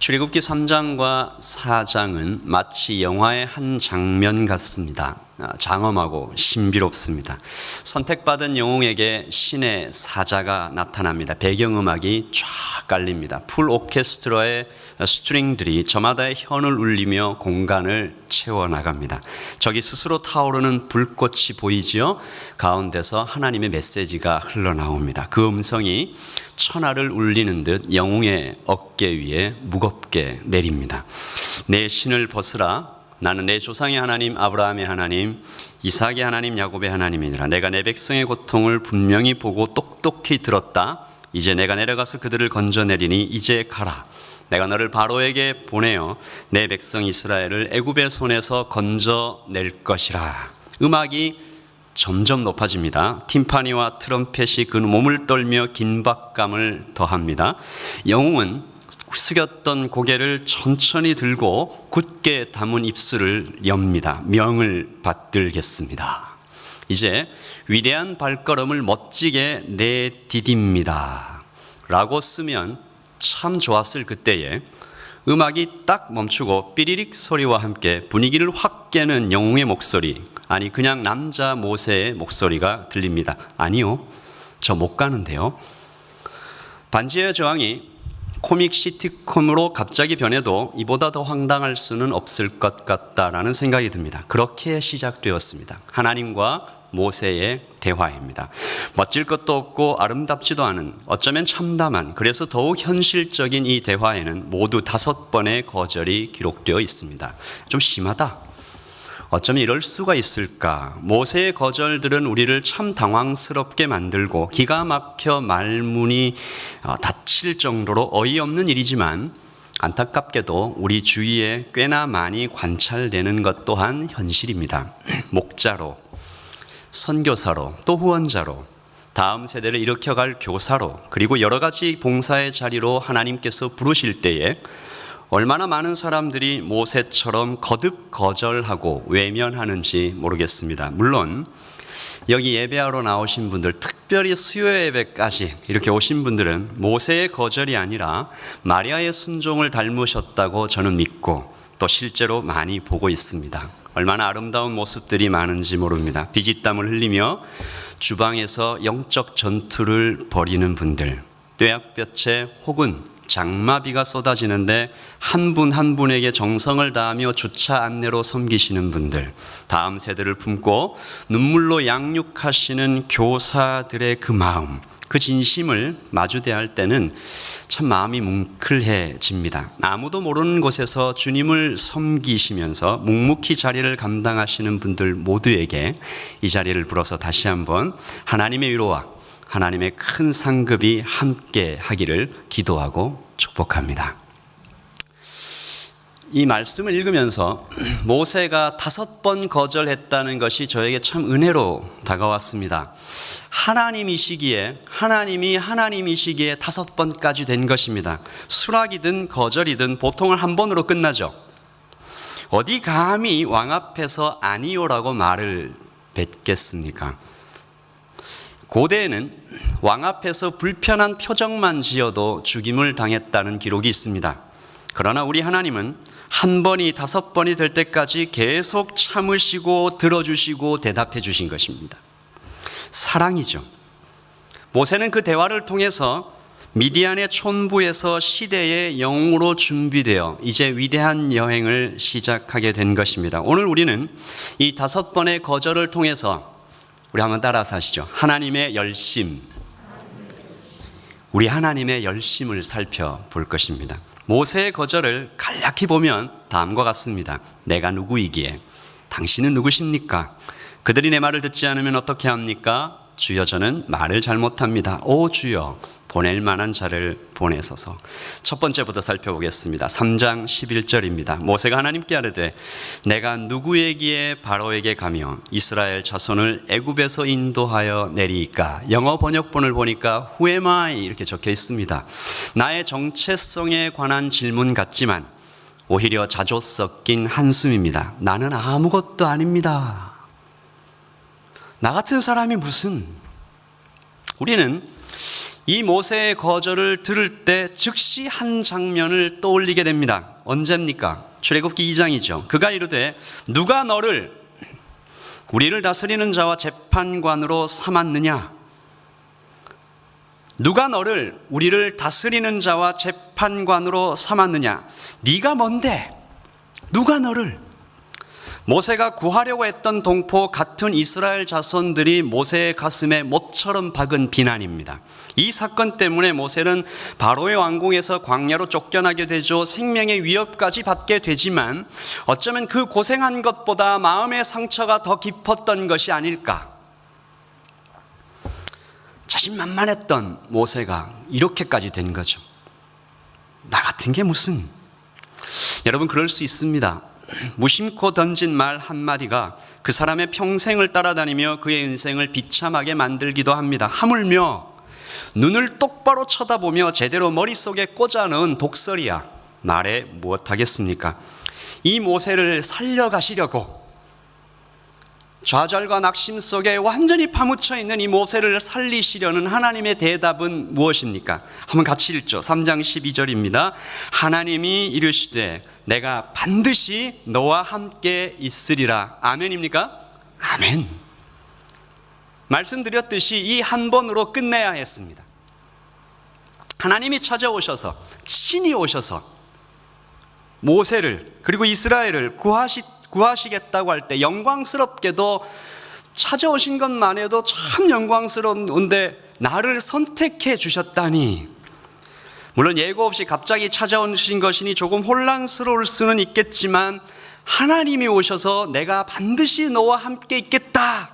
출애굽기 3장과 4장은 마치 영화의 한 장면 같습니다. 장엄하고 신비롭습니다. 선택받은 영웅에게 신의 사자가 나타납니다. 배경음악이 쫙 깔립니다. 풀 오케스트라의 스트링들이 저마다의 현을 울리며 공간을 채워나갑니다. 저기 스스로 타오르는 불꽃이 보이지요? 가운데서 하나님의 메시지가 흘러나옵니다. 그 음성이 천하를 울리는 듯 영웅의 어깨 위에 무겁게 내립니다. 내 신을 벗으라. 나는 내 조상의 하나님 아브라함의 하나님 이삭의 하나님 야곱의 하나님이니라. 내가 내 백성의 고통을 분명히 보고 똑똑히 들었다. 이제 내가 내려가서 그들을 건져내리니 이제 가라. 내가 너를 바로에게 보내어 내 백성 이스라엘을 애굽의 손에서 건져낼 것이라. 음악이 점점 높아집니다. 팀파니와 트럼펫이 그 몸을 떨며 긴박감을 더합니다. 영웅은 숙였던 고개를 천천히 들고 굳게 담은 입술을 엽니다. 명을 받들겠습니다. 이제 위대한 발걸음을 멋지게 내디딥니다 라고 쓰면 참 좋았을 그때에 음악이 딱 멈추고 삐리릭 소리와 함께 분위기를 확 깨는 영웅의 목소리, 아니 그냥 남자 모세의 목소리가 들립니다. 아니요, 저 못 가는데요. 반지의 저항이 코믹 시트콤으로 갑자기 변해도 이보다 더 황당할 수는 없을 것 같다라는 생각이 듭니다. 그렇게 시작되었습니다. 하나님과 모세의 대화입니다. 멋질 것도 없고 아름답지도 않은, 어쩌면 참담한, 그래서 더욱 현실적인 이 대화에는 모두 5번의 거절이 기록되어 있습니다. 좀 심하다. 어쩌면 이럴 수가 있을까? 모세의 거절들은 우리를 참 당황스럽게 만들고 기가 막혀 말문이 닫힐 정도로 어이없는 일이지만 안타깝게도 우리 주위에 꽤나 많이 관찰되는 것 또한 현실입니다. 목자로, 선교사로, 또 후원자로, 다음 세대를 일으켜갈 교사로, 그리고 여러 가지 봉사의 자리로 하나님께서 부르실 때에 얼마나 많은 사람들이 모세처럼 거듭 거절하고 외면하는지 모르겠습니다. 물론 여기 예배하러 나오신 분들, 특별히 수요 예배까지 이렇게 오신 분들은 모세의 거절이 아니라 마리아의 순종을 닮으셨다고 저는 믿고 또 실제로 많이 보고 있습니다. 얼마나 아름다운 모습들이 많은지 모릅니다. 비지땀을 흘리며 주방에서 영적 전투를 벌이는 분들, 뙤약볕에 혹은 장마비가 쏟아지는데 한 분 한 분에게 정성을 다하며 주차 안내로 섬기시는 분들, 다음 세대를 품고 눈물로 양육하시는 교사들의 그 마음, 그 진심을 마주대할 때는 참 마음이 뭉클해집니다. 아무도 모르는 곳에서 주님을 섬기시면서 묵묵히 자리를 감당하시는 분들 모두에게 이 자리를 빌어서 다시 한번 하나님의 위로와 하나님의 큰 상급이 함께 하기를 기도하고 축복합니다. 이 말씀을 읽으면서 모세가 5번 거절했다는 것이 저에게 참 은혜로 다가왔습니다. 하나님이시기에 5번까지 된 것입니다. 수락이든 거절이든 보통은 한 번으로 끝나죠. 어디 감히 왕 앞에서 아니요라고 말을 뱉겠습니까? 고대에는 왕 앞에서 불편한 표정만 지어도 죽임을 당했다는 기록이 있습니다. 그러나 우리 하나님은 한 번이 5번이 될 때까지 계속 참으시고 들어주시고 대답해 주신 것입니다. 사랑이죠. 모세는 그 대화를 통해서 미디안의 촌부에서 시대의 영웅으로 준비되어 이제 위대한 여행을 시작하게 된 것입니다. 오늘 우리는 이 5번의 거절을 통해서 우리 한번 따라서 하시죠. 하나님의 열심, 우리 하나님의 열심을 살펴볼 것입니다. 모세의 거절을 간략히 보면 다음과 같습니다. 내가 누구이기에 당신은 누구십니까? 그들이 내 말을 듣지 않으면 어떻게 합니까? 주여, 저는 말을 잘못합니다. 오 주여, 보낼 만한 자를 보내소서. 첫 번째부터 살펴보겠습니다. 3장 11절입니다. 모세가 하나님께 아뢰되 내가 누구에게 바로에게 가며 이스라엘 자손을 애굽에서 인도하여 내리이까? 영어 번역본을 보니까 Who am I? 이렇게 적혀 있습니다. 나의 정체성에 관한 질문 같지만 오히려 자조 섞인 한숨입니다. 나는 아무것도 아닙니다. 나 같은 사람이 무슨? 우리는 이 모세의 거절을 들을 때 즉시 한 장면을 떠올리게 됩니다. 언제입니까? 출애굽기 2장이죠. 그가 이르되 누가 너를 우리를 다스리는 자와 재판관으로 삼았느냐? 누가 너를 우리를 다스리는 자와 재판관으로 삼았느냐? 네가 뭔데? 누가 너를? 모세가 구하려고 했던 동포 같은 이스라엘 자손들이 모세의 가슴에 못처럼 박은 비난입니다. 이 사건 때문에 모세는 바로의 왕궁에서 광야로 쫓겨나게 되죠. 생명의 위협까지 받게 되지만 어쩌면 그 고생한 것보다 마음의 상처가 더 깊었던 것이 아닐까. 자신만만했던 모세가 이렇게까지 된 거죠. 나 같은 게 무슨. 여러분, 그럴 수 있습니다. 무심코 던진 말 한마디가 그 사람의 평생을 따라다니며 그의 인생을 비참하게 만들기도 합니다. 하물며 눈을 똑바로 쳐다보며 제대로 머릿속에 꽂아 넣은 독설이야 말해 무엇하겠습니까? 이 모세를 살려가시려고 좌절과 낙심 속에 완전히 파묻혀 있는 이 모세를 살리시려는 하나님의 대답은 무엇입니까? 한번 같이 읽죠. 3장 12절입니다. 하나님이 이르시되 내가 반드시 너와 함께 있으리라. 아멘입니까? 아멘. 말씀드렸듯이 이 한 번으로 끝내야 했습니다. 하나님이 찾아오셔서 신이 오셔서 모세를 그리고 이스라엘을 구하시겠다고 할 때 영광스럽게도 찾아오신 것만 해도 참 영광스러운데 나를 선택해 주셨다니. 물론 예고 없이 갑자기 찾아오신 것이니 조금 혼란스러울 수는 있겠지만 하나님이 오셔서 내가 반드시 너와 함께 있겠다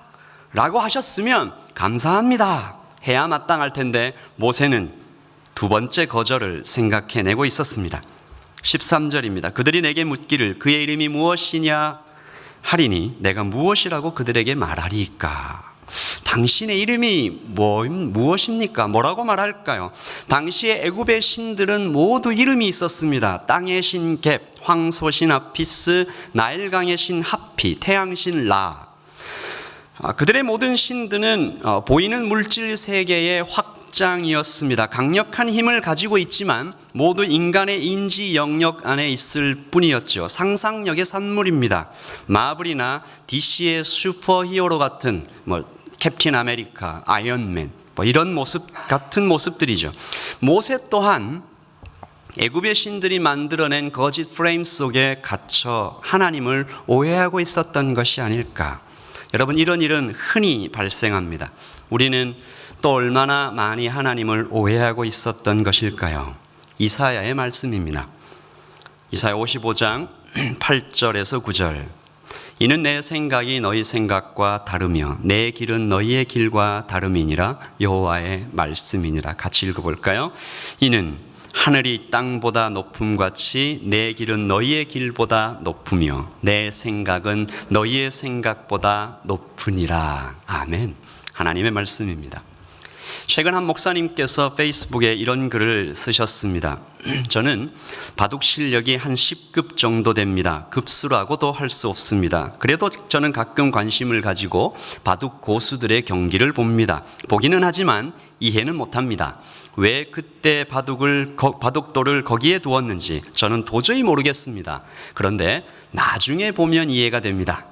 라고 하셨으면 감사합니다 해야 마땅할 텐데 모세는 두 번째 거절을 생각해내고 있었습니다. 13절입니다. 그들이 내게 묻기를 그의 이름이 무엇이냐 하리니 내가 무엇이라고 그들에게 말하리까? 당신의 이름이 무엇입니까? 뭐라고 말할까요? 당시에 애굽의 신들은 모두 이름이 있었습니다. 땅의 신 갭, 황소신 아피스, 나일강의 신 하피, 태양신 라. 그들의 모든 신들은 보이는 물질 세계의 확장이었습니다. 강력한 힘을 가지고 있지만 모두 인간의 인지 영역 안에 있을 뿐이었죠. 상상력의 산물입니다. 마블이나 DC의 슈퍼히어로 같은 캡틴 아메리카, 아이언맨 이런 모습 같은 모습들이죠. 모세 또한 애굽의 신들이 만들어낸 거짓 프레임 속에 갇혀 하나님을 오해하고 있었던 것이 아닐까. 여러분, 이런 일은 흔히 발생합니다. 우리는 또 얼마나 많이 하나님을 오해하고 있었던 것일까요? 이사야의 말씀입니다. 이사야 55장 8절에서 9절. 이는 내 생각이 너희 생각과 다르며 내 길은 너희의 길과 다름이니라. 여호와의 말씀이니라. 같이 읽어볼까요? 이는 하늘이 땅보다 높음같이 내 길은 너희의 길보다 높으며 내 생각은 너희의 생각보다 높으니라. 아멘. 하나님의 말씀입니다. 최근 한 목사님께서 페이스북에 이런 글을 쓰셨습니다. 저는 바둑 실력이 한 10급 정도 됩니다. 급수라고도 할 수 없습니다. 그래도 저는 가끔 관심을 가지고 바둑 고수들의 경기를 봅니다. 보기는 하지만 이해는 못합니다. 왜 그때 바둑돌을 거기에 두었는지 저는 도저히 모르겠습니다. 그런데 나중에 보면 이해가 됩니다.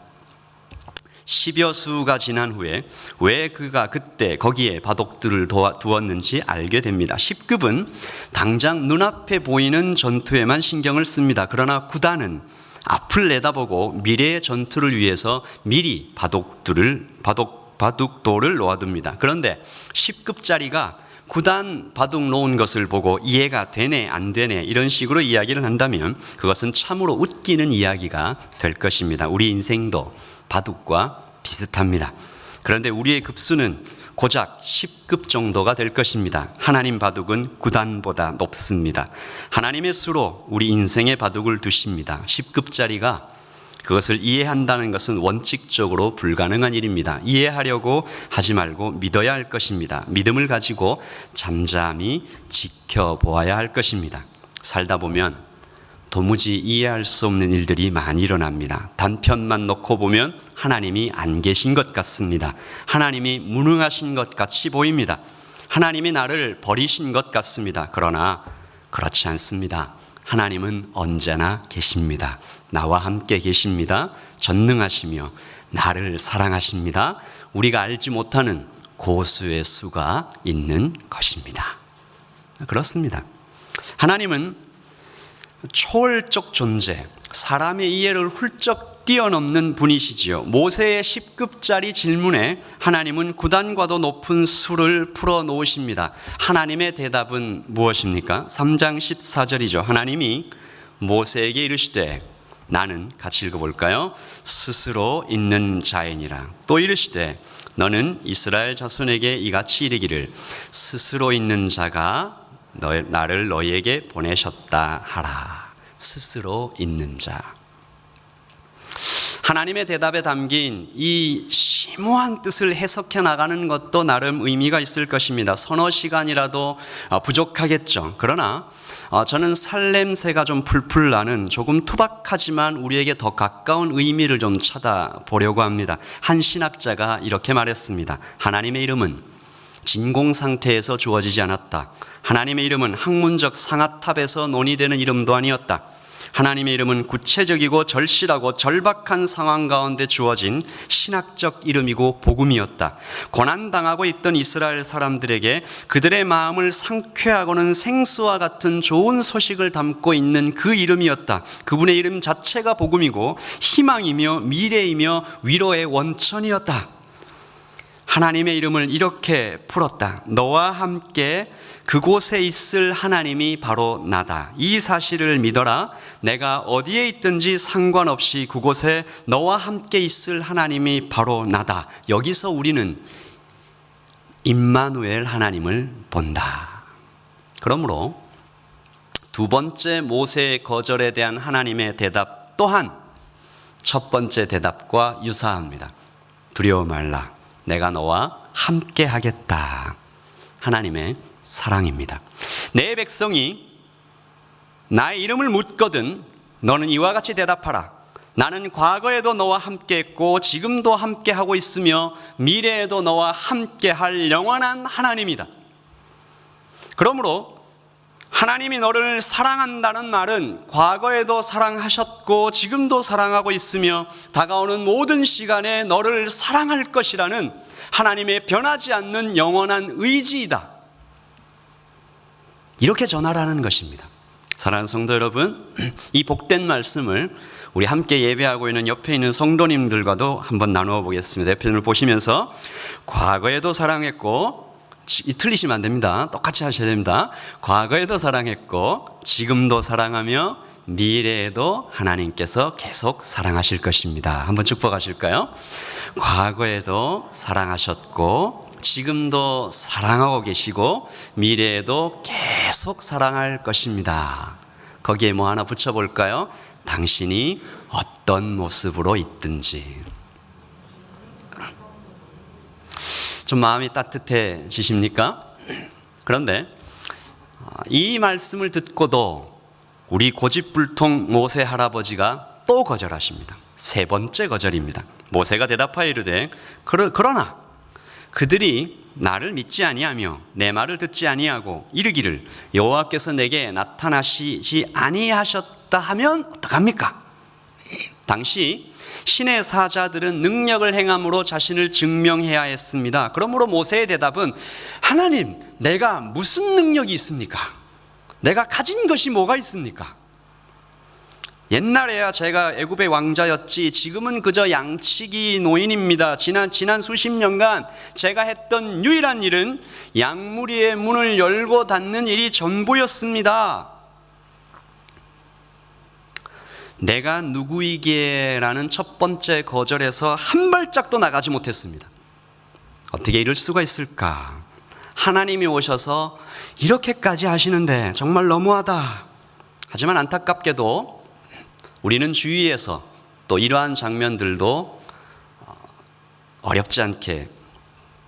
10여 수가 지난 후에 왜 그가 그때 거기에 바둑들을 두었는지 알게 됩니다. 10급은 당장 눈앞에 보이는 전투에만 신경을 씁니다. 그러나 9단은 앞을 내다보고 미래의 전투를 위해서 미리 바둑돌을 놓아둡니다. 그런데 10급짜리가 9단 바둑 놓은 것을 보고 이해가 되네 안 되네 이런 식으로 이야기를 한다면 그것은 참으로 웃기는 이야기가 될 것입니다. 우리 인생도 바둑과 비슷합니다. 그런데 우리의 급수는 고작 10급 정도가 될 것입니다. 하나님 바둑은 9단보다 높습니다. 하나님의 수로 우리 인생의 바둑을 두십니다. 10급짜리가 그것을 이해한다는 것은 원칙적으로 불가능한 일입니다. 이해하려고 하지 말고 믿어야 할 것입니다. 믿음을 가지고 잠잠히 지켜보아야 할 것입니다. 살다 보면 도무지 이해할 수 없는 일들이 많이 일어납니다. 단편만 놓고 보면 하나님이 안 계신 것 같습니다. 하나님이 무능하신 것 같이 보입니다. 하나님이 나를 버리신 것 같습니다. 그러나 그렇지 않습니다. 하나님은 언제나 계십니다. 나와 함께 계십니다. 전능하시며 나를 사랑하십니다. 우리가 알지 못하는 고수의 수가 있는 것입니다. 그렇습니다. 하나님은 초월적 존재, 사람의 이해를 훌쩍 뛰어넘는 분이시지요. 모세의 10급짜리 질문에 하나님은 구단과도 높은 수를 풀어놓으십니다. 하나님의 대답은 무엇입니까? 3장 14절이죠. 하나님이 모세에게 이르시되 나는, 같이 읽어볼까요? 스스로 있는 자이니라. 또 이르시되 너는 이스라엘 자손에게 이같이 이르기를 스스로 있는 자가 나를 너희에게 보내셨다 하라. 스스로 있는 자. 하나님의 대답에 담긴 이 심오한 뜻을 해석해 나가는 것도 나름 의미가 있을 것입니다. 서너 시간이라도 부족하겠죠. 그러나 저는 살냄새가 좀 풀풀 나는 조금 투박하지만 우리에게 더 가까운 의미를 좀 찾아보려고 합니다. 한 신학자가 이렇게 말했습니다. 하나님의 이름은 진공 상태에서 주어지지 않았다. 하나님의 이름은 학문적 상아탑에서 논의되는 이름도 아니었다. 하나님의 이름은 구체적이고 절실하고 절박한 상황 가운데 주어진 신학적 이름이고 복음이었다. 고난당하고 있던 이스라엘 사람들에게 그들의 마음을 상쾌하고는 생수와 같은 좋은 소식을 담고 있는 그 이름이었다. 그분의 이름 자체가 복음이고 희망이며 미래이며 위로의 원천이었다. 하나님의 이름을 이렇게 풀었다. 너와 함께 그곳에 있을 하나님이 바로 나다. 이 사실을 믿어라. 내가 어디에 있든지 상관없이 그곳에 너와 함께 있을 하나님이 바로 나다. 여기서 우리는 임마누엘 하나님을 본다. 그러므로 두 번째 모세의 거절에 대한 하나님의 대답 또한 첫 번째 대답과 유사합니다. 두려워 말라. 내가 너와 함께 하겠다. 하나님의 사랑입니다. 내 백성이 나의 이름을 묻거든 너는 이와 같이 대답하라. 나는 과거에도 너와 함께 했고 지금도 함께 하고 있으며 미래에도 너와 함께 할 영원한 하나님이다. 그러므로 하나님이 너를 사랑한다는 말은 과거에도 사랑하셨고 지금도 사랑하고 있으며 다가오는 모든 시간에 너를 사랑할 것이라는 하나님의 변하지 않는 영원한 의지이다. 이렇게 전하라는 것입니다. 사랑하는 성도 여러분, 이 복된 말씀을 우리 함께 예배하고 있는 옆에 있는 성도님들과도 한번 나누어 보겠습니다. 옆편을 보시면서 과거에도 사랑했고, 틀리시면 안 됩니다. 똑같이 하셔야 됩니다. 과거에도 사랑했고 지금도 사랑하며 미래에도 하나님께서 계속 사랑하실 것입니다. 한번 축복하실까요? 과거에도 사랑하셨고 지금도 사랑하고 계시고 미래에도 계속 사랑할 것입니다. 거기에 뭐 하나 붙여볼까요? 당신이 어떤 모습으로 있든지. 좀 마음이 따뜻해지십니까? 그런데 이 말씀을 듣고도 우리 고집불통 모세 할아버지가 또 거절하십니다. 세 번째 거절입니다. 모세가 대답하여 이르되 그러나 그들이 나를 믿지 아니하며 내 말을 듣지 아니하고 이르기를 여호와께서 내게 나타나시지 아니하셨다 하면 어떡합니까? 당시 신의 사자들은 능력을 행함으로 자신을 증명해야 했습니다. 그러므로 모세의 대답은 하나님, 내가 무슨 능력이 있습니까? 내가 가진 것이 뭐가 있습니까? 옛날에야 제가 애굽의 왕자였지 지금은 그저 양치기 노인입니다. 지난 수십 년간 제가 했던 유일한 일은 양무리의 문을 열고 닫는 일이 전부였습니다. 내가 누구이기에라는 첫 번째 거절에서 한 발짝도 나가지 못했습니다. 어떻게 이럴 수가 있을까? 하나님이 오셔서 이렇게까지 하시는데 정말 너무하다. 하지만 안타깝게도 우리는 주위에서 또 이러한 장면들도 어렵지 않게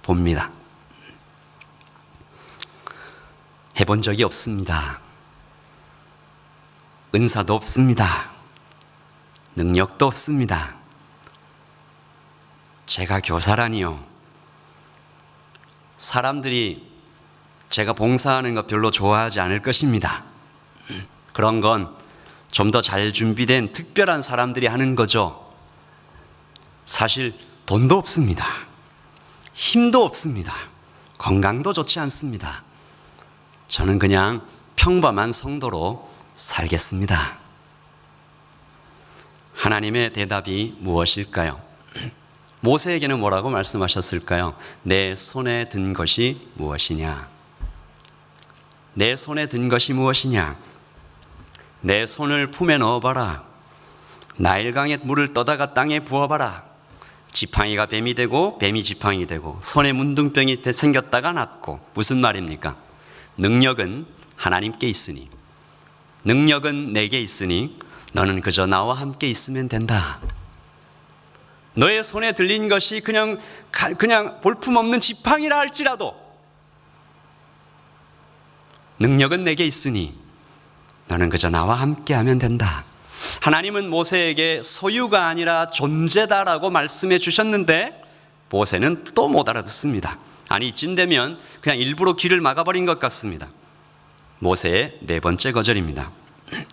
봅니다. 해본 적이 없습니다. 은사도 없습니다. 능력도 없습니다. 제가 교사라니요. 사람들이 제가 봉사하는 거 별로 좋아하지 않을 것입니다. 그런 건 좀 더 잘 준비된 특별한 사람들이 하는 거죠. 사실 돈도 없습니다. 힘도 없습니다. 건강도 좋지 않습니다. 저는 그냥 평범한 성도로 살겠습니다. 하나님의 대답이 무엇일까요? 모세에게는 뭐라고 말씀하셨을까요? 내 손에 든 것이 무엇이냐? 내 손에 든 것이 무엇이냐? 내 손을 품에 넣어봐라. 나일강에 물을 떠다가 땅에 부어봐라. 지팡이가 뱀이 되고 뱀이 지팡이 되고 손에 문둥병이 생겼다가 낫고. 무슨 말입니까? 능력은 하나님께 있으니, 능력은 내게 있으니 너는 그저 나와 함께 있으면 된다. 너의 손에 들린 것이 그냥 볼품없는 지팡이라 할지라도 능력은 내게 있으니 너는 그저 나와 함께 하면 된다. 하나님은 모세에게 소유가 아니라 존재다라고 말씀해 주셨는데 모세는 또 못 알아듣습니다. 아니, 이쯤 되면 그냥 일부러 귀를 막아버린 것 같습니다. 모세의 네 번째 거절입니다.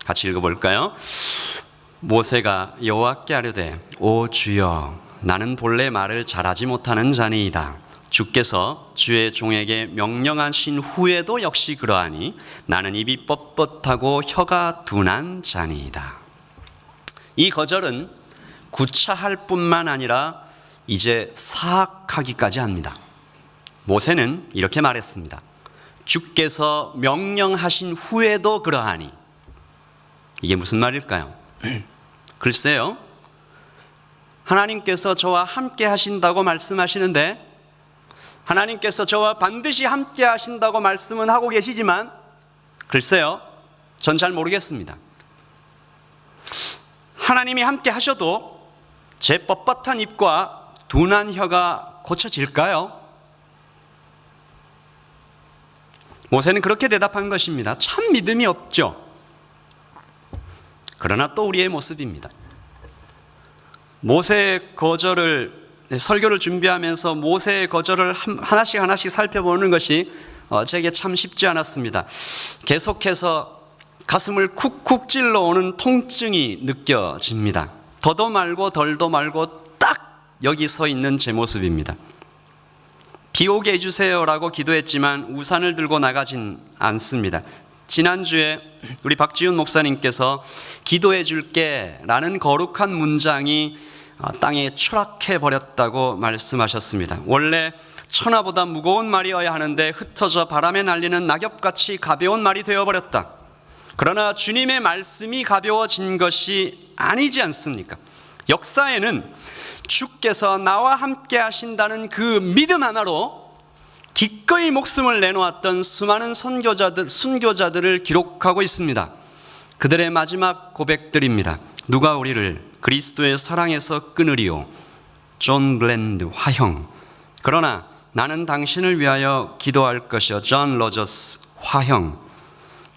같이 읽어볼까요? 모세가 여호와께 아뢰되 오 주여, 나는 본래 말을 잘하지 못하는 자니이다. 주께서 주의 종에게 명령하신 후에도 역시 그러하니 나는 입이 뻣뻣하고 혀가 둔한 자니이다. 이 거절은 구차할 뿐만 아니라 이제 사악하기까지 합니다. 모세는 이렇게 말했습니다. 주께서 명령하신 후에도 그러하니. 이게 무슨 말일까요? 글쎄요, 하나님께서 저와 함께 하신다고 말씀하시는데, 하나님께서 저와 반드시 함께 하신다고 말씀은 하고 계시지만 글쎄요, 전 잘 모르겠습니다. 하나님이 함께 하셔도 제 뻣뻣한 입과 둔한 혀가 고쳐질까요? 모세는 그렇게 대답한 것입니다. 참 믿음이 없죠. 그러나 또 우리의 모습입니다. 모세의 거절을, 설교를 준비하면서 모세의 거절을 하나씩 살펴보는 것이 제게 참 쉽지 않았습니다. 계속해서 가슴을 쿡쿡 찔러오는 통증이 느껴집니다. 더도 말고 덜도 말고 딱 여기 서 있는 제 모습입니다. 비 오게 해주세요라고 기도했지만 우산을 들고 나가진 않습니다. 지난주에 우리 박지훈 목사님께서 기도해 줄게 라는 거룩한 문장이 땅에 추락해 버렸다고 말씀하셨습니다. 원래 천하보다 무거운 말이어야 하는데 흩어져 바람에 날리는 낙엽같이 가벼운 말이 되어버렸다. 그러나 주님의 말씀이 가벼워진 것이 아니지 않습니까? 역사에는 주께서 나와 함께 하신다는 그 믿음 하나로 기꺼이 목숨을 내놓았던 수많은 순교자들을 기록하고 있습니다. 그들의 마지막 고백들입니다. 누가 우리를 그리스도의 사랑에서 끊으리요? 존 블랜드 화형. 그러나 나는 당신을 위하여 기도할 것이요. 존 로저스 화형.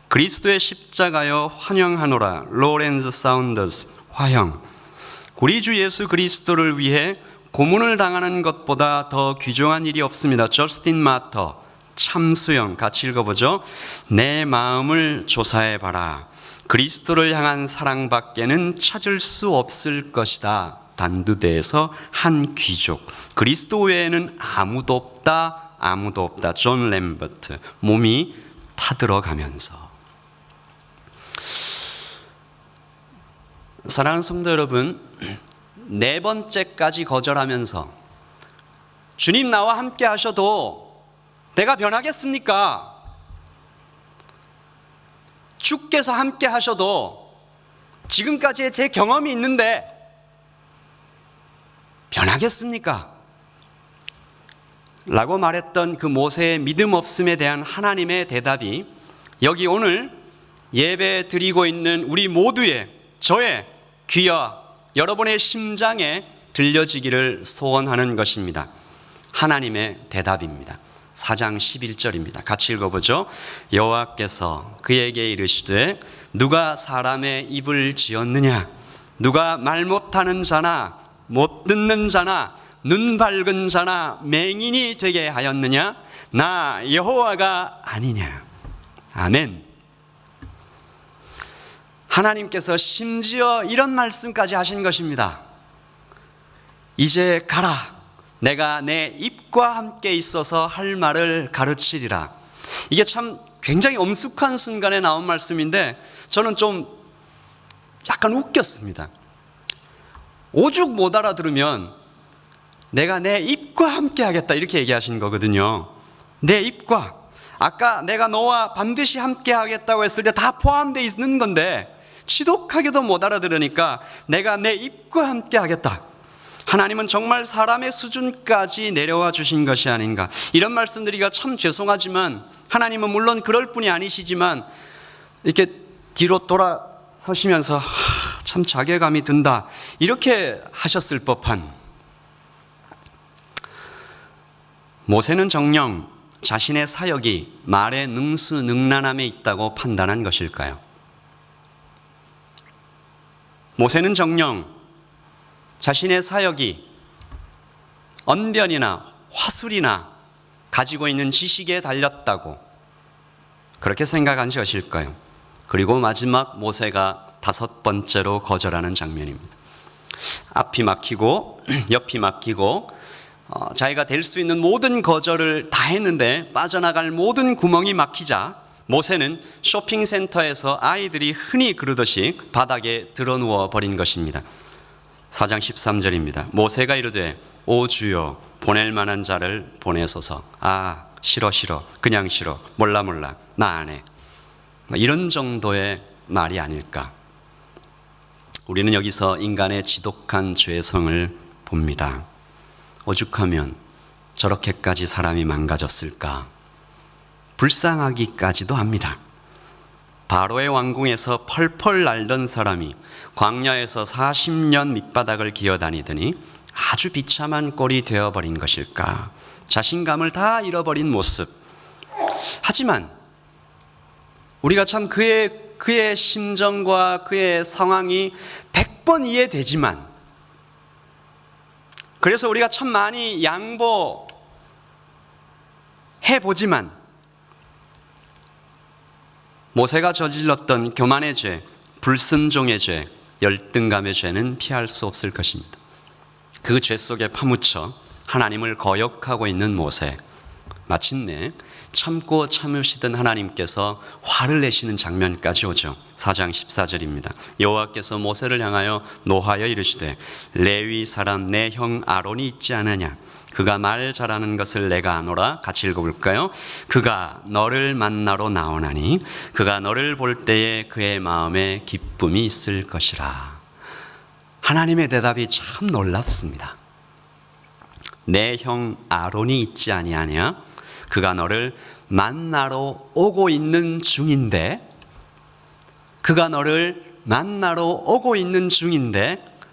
그리스도의 십자가여 환영하노라. 로렌즈 사운더스 화형. 우리 주 예수 그리스도를 위해 고문을 당하는 것보다 더 귀중한 일이 없습니다. 저스틴 마터 참수형. 같이 읽어보죠. 내 마음을 조사해봐라. 그리스도를 향한 사랑밖에는 찾을 수 없을 것이다. 단두대에서 한 귀족. 그리스도 외에는 아무도 없다. 아무도 없다. 존 램버트. 몸이 타들어가면서. 사랑하는 성도 여러분, 네 번째까지 거절하면서 주님 나와 함께 하셔도 내가 변하겠습니까? 주께서 함께 하셔도 지금까지의 제 경험이 있는데 변하겠습니까? 라고 말했던 그 모세의 믿음 없음에 대한 하나님의 대답이 여기 오늘 예배 드리고 있는 우리 모두의, 저의 귀와 여러분의 심장에 들려지기를 소원하는 것입니다. 하나님의 대답입니다. 4장 11절입니다. 같이 읽어보죠. 여호와께서 그에게 이르시되 누가 사람의 입을 지었느냐? 누가 말 못하는 자나 못 듣는 자나 눈 밝은 자나 맹인이 되게 하였느냐? 나 여호와가 아니냐? 아멘. 하나님께서 심지어 이런 말씀까지 하신 것입니다. 이제 가라. 내가 내 입과 함께 있어서 할 말을 가르치리라. 이게 참 굉장히 엄숙한 순간에 나온 말씀인데 저는 좀 약간 웃겼습니다. 오죽 못 알아들으면 내가 내 입과 함께 하겠다 이렇게 얘기하신 거거든요. 내 입과. 아까 내가 너와 반드시 함께 하겠다고 했을 때 다 포함되어 있는 건데 지독하게도 못 알아들으니까 내가 내 입과 함께 하겠다. 하나님은 정말 사람의 수준까지 내려와 주신 것이 아닌가. 이런 말씀드리기가 참 죄송하지만 하나님은 물론 그럴 뿐이 아니시지만 이렇게 뒤로 돌아서시면서 참 자괴감이 든다 이렇게 하셨을 법한. 모세는 정녕 자신의 사역이 말의 능수능란함에 있다고 판단한 것일까요? 모세는 정녕 자신의 사역이 언변이나 화술이나 가지고 있는 지식에 달렸다고 그렇게 생각한 것일까요? 그리고 마지막 모세가 5번째로 거절하는 장면입니다. 앞이 막히고 옆이 막히고 자기가 될 수 있는 모든 거절을 다 했는데 빠져나갈 모든 구멍이 막히자 모세는 쇼핑센터에서 아이들이 흔히 그러듯이 바닥에 드러누워 버린 것입니다. 4장 13절입니다. 모세가 이르되 오 주여 보낼 만한 자를 보내소서. 아 싫어 그냥 싫어 몰라 나 안 해. 이런 정도의 말이 아닐까. 우리는 여기서 인간의 지독한 죄성을 봅니다. 오죽하면 저렇게까지 사람이 망가졌을까. 불쌍하기까지도 합니다. 바로의 왕궁에서 펄펄 날던 사람이 광야에서 40년 밑바닥을 기어다니더니 아주 비참한 꼴이 되어버린 것일까. 자신감을 다 잃어버린 모습. 하지만 우리가 참 그의 심정과 그의 상황이 100번 이해되지만, 그래서 우리가 참 많이 양보해보지만 모세가 저질렀던 교만의 죄, 불순종의 죄, 열등감의 죄는 피할 수 없을 것입니다. 그 죄 속에 파묻혀 하나님을 거역하고 있는 모세, 마침내 참고 참으시던 하나님께서 화를 내시는 장면까지 오죠. 4장 14절입니다. 여호와께서 모세를 향하여 노하여 이르시되 레위 사람 내 형 아론이 있지 않으냐? 그가 말 잘하는 것을 내가 아노라. 같이 읽어볼까요? 그가 너를 만나러 나오나니 그가 너를 볼 때에 그의 마음에 기쁨이 있을 것이라. 하나님의 대답이 참 놀랍습니다. 내 형 아론이 있지 아니하냐? 그가 너를 만나러 오고 있는 중인데,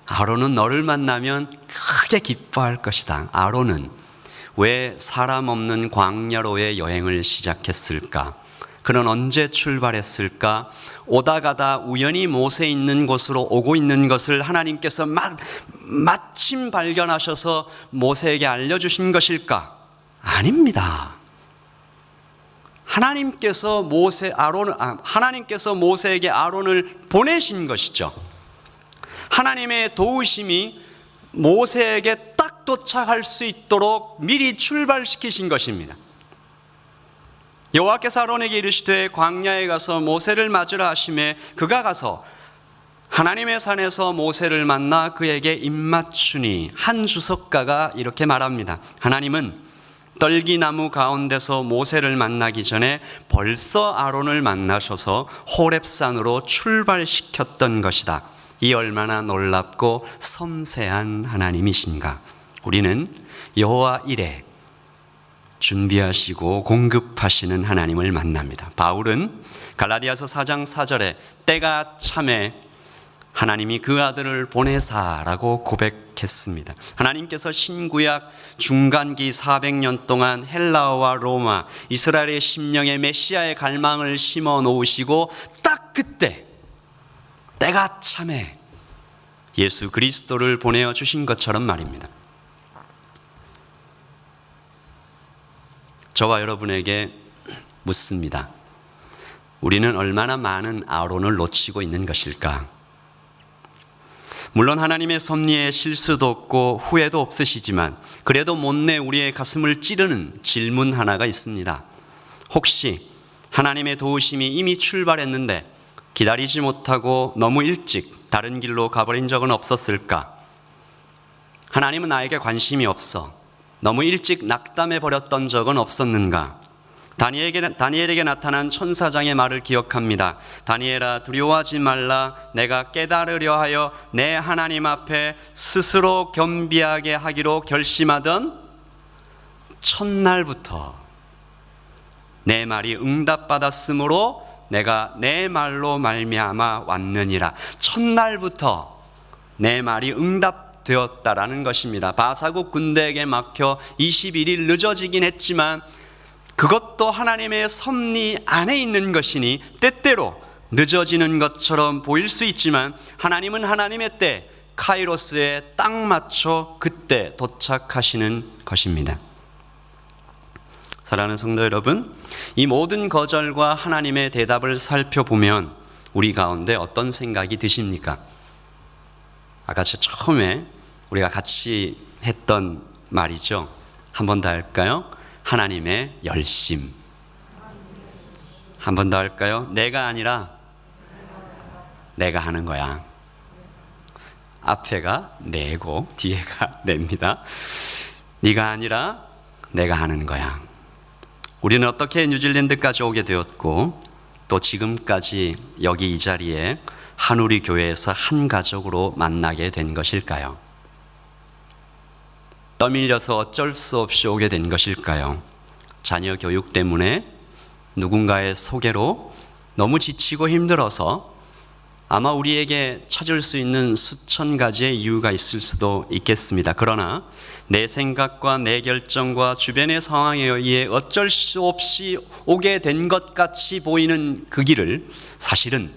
아론은 너를 만나면 크게 기뻐할 것이다. 아론은 왜 사람 없는 광야로의 여행을 시작했을까? 그는 언제 출발했을까? 오다 가다 우연히 모세 있는 곳으로 오고 있는 것을 하나님께서 마침 발견하셔서 모세에게 알려주신 것일까? 아닙니다. 하나님께서 모세에게 아론을 보내신 것이죠. 하나님의 도우심이 모세에게 딱 도착할 수 있도록 미리 출발시키신 것입니다. 여호와께서 아론에게 이르시되 광야에 가서 모세를 맞으라 하시매 그가 가서 하나님의 산에서 모세를 만나 그에게 입맞추니. 한 주석가가 이렇게 말합니다. 하나님은 떨기나무 가운데서 모세를 만나기 전에 벌써 아론을 만나셔서 호렙산으로 출발시켰던 것이다. 이 얼마나 놀랍고 섬세한 하나님이신가. 우리는 여호와 이레 준비하시고 공급하시는 하나님을 만납니다. 바울은 갈라디아서 4장 4절에 때가 참에 하나님이 그 아들을 보내사라고 고백했습니다. 하나님께서 신구약 중간기 400년 동안 헬라와 로마, 이스라엘의 심령에 메시아의 갈망을 심어 놓으시고 딱 그때 때가 참에 예수 그리스도를 보내어 주신 것처럼 말입니다. 저와 여러분에게 묻습니다. 우리는 얼마나 많은 아론을 놓치고 있는 것일까? 물론 하나님의 섭리에 실수도 없고 후회도 없으시지만 그래도 못내 우리의 가슴을 찌르는 질문 하나가 있습니다. 혹시 하나님의 도우심이 이미 출발했는데 기다리지 못하고 너무 일찍 다른 길로 가버린 적은 없었을까? 하나님은 나에게 관심이 없어 너무 일찍 낙담해 버렸던 적은 없었는가? 다니엘에게 나타난 천사장의 말을 기억합니다. 다니엘아, 두려워하지 말라. 내가 깨달으려 하여 내 하나님 앞에 스스로 겸비하게 하기로 결심하던 첫날부터 내 말이 응답받았으므로 내가 내 말로 말미암아 왔느니라. 첫날부터 내 말이 응답되었다라는 것입니다. 바사국 군대에게 막혀 21일 늦어지긴 했지만 그것도 하나님의 섭리 안에 있는 것이니 때때로 늦어지는 것처럼 보일 수 있지만 하나님은 하나님의 때 카이로스에 딱 맞춰 그때 도착하시는 것입니다. 사랑하는 성도 여러분, 이 모든 거절과 하나님의 대답을 살펴보면 우리 가운데 어떤 생각이 드십니까? 아까 처음에 우리가 같이 했던 말이죠. 한 번 더 할까요? 하나님의 열심. 한 번 더 할까요? 내가 아니라 내가 하는 거야. 앞에가 내고 뒤에가 냅니다. 네가 아니라 내가 하는 거야. 우리는 어떻게 뉴질랜드까지 오게 되었고 또 지금까지 여기 이 자리에 한우리 교회에서 한 가족으로 만나게 된 것일까요? 떠밀려서 어쩔 수 없이 오게 된 것일까요? 자녀 교육 때문에 누군가의 소개로 너무 지치고 힘들어서 아마 우리에게 찾을 수 있는 수천 가지의 이유가 있을 수도 있겠습니다. 그러나 내 생각과 내 결정과 주변의 상황에 의해 어쩔 수 없이 오게 된 것 같이 보이는 그 길을 사실은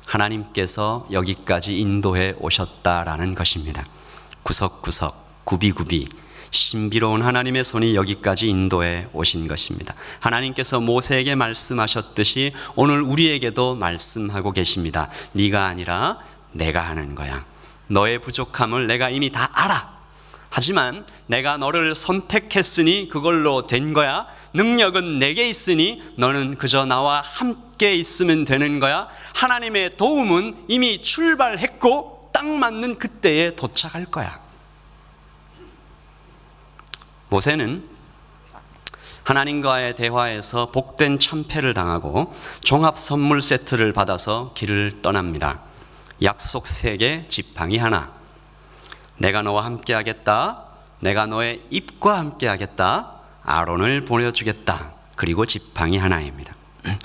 하나님께서 여기까지 인도해 오셨다라는 것입니다. 구석구석 구비구비 신비로운 하나님의 손이 여기까지 인도해 오신 것입니다. 하나님께서 모세에게 말씀하셨듯이 오늘 우리에게도 말씀하고 계십니다. 네가 아니라 내가 하는 거야. 너의 부족함을 내가 이미 다 알아. 하지만 내가 너를 선택했으니 그걸로 된 거야. 능력은 내게 있으니 너는 그저 나와 함께 있으면 되는 거야. 하나님의 도움은 이미 출발했고 딱 맞는 그때에 도착할 거야. 모세는 하나님과의 대화에서 복된 참패를 당하고 종합 선물 세트를 받아서 길을 떠납니다. 약속 3개, 지팡이 하나. 내가 너와 함께 하겠다. 내가 너의 입과 함께 하겠다. 아론을 보내주겠다. 그리고 지팡이 하나입니다.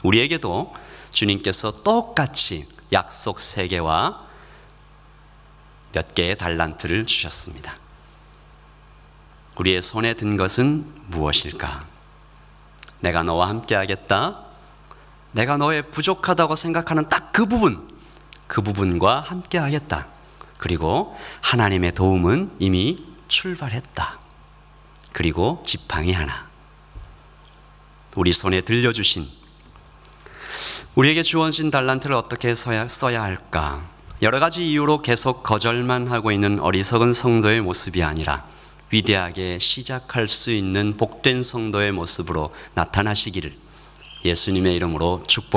우리에게도 주님께서 똑같이 약속 3개와 몇 개의 달란트를 주셨습니다. 우리의 손에 든 것은 무엇일까? 내가 너와 함께 하겠다. 내가 너의 부족하다고 생각하는 딱 그 부분과 함께 하겠다. 그리고 하나님의 도움은 이미 출발했다. 그리고 지팡이 하나. 우리 손에 들려주신 우리에게 주어진 달란트를 어떻게 써야 할까? 여러 가지 이유로 계속 거절만 하고 있는 어리석은 성도의 모습이 아니라 위대하게 시작할 수 있는 복된 성도의 모습으로 나타나시기를 예수님의 이름으로 축복합니다.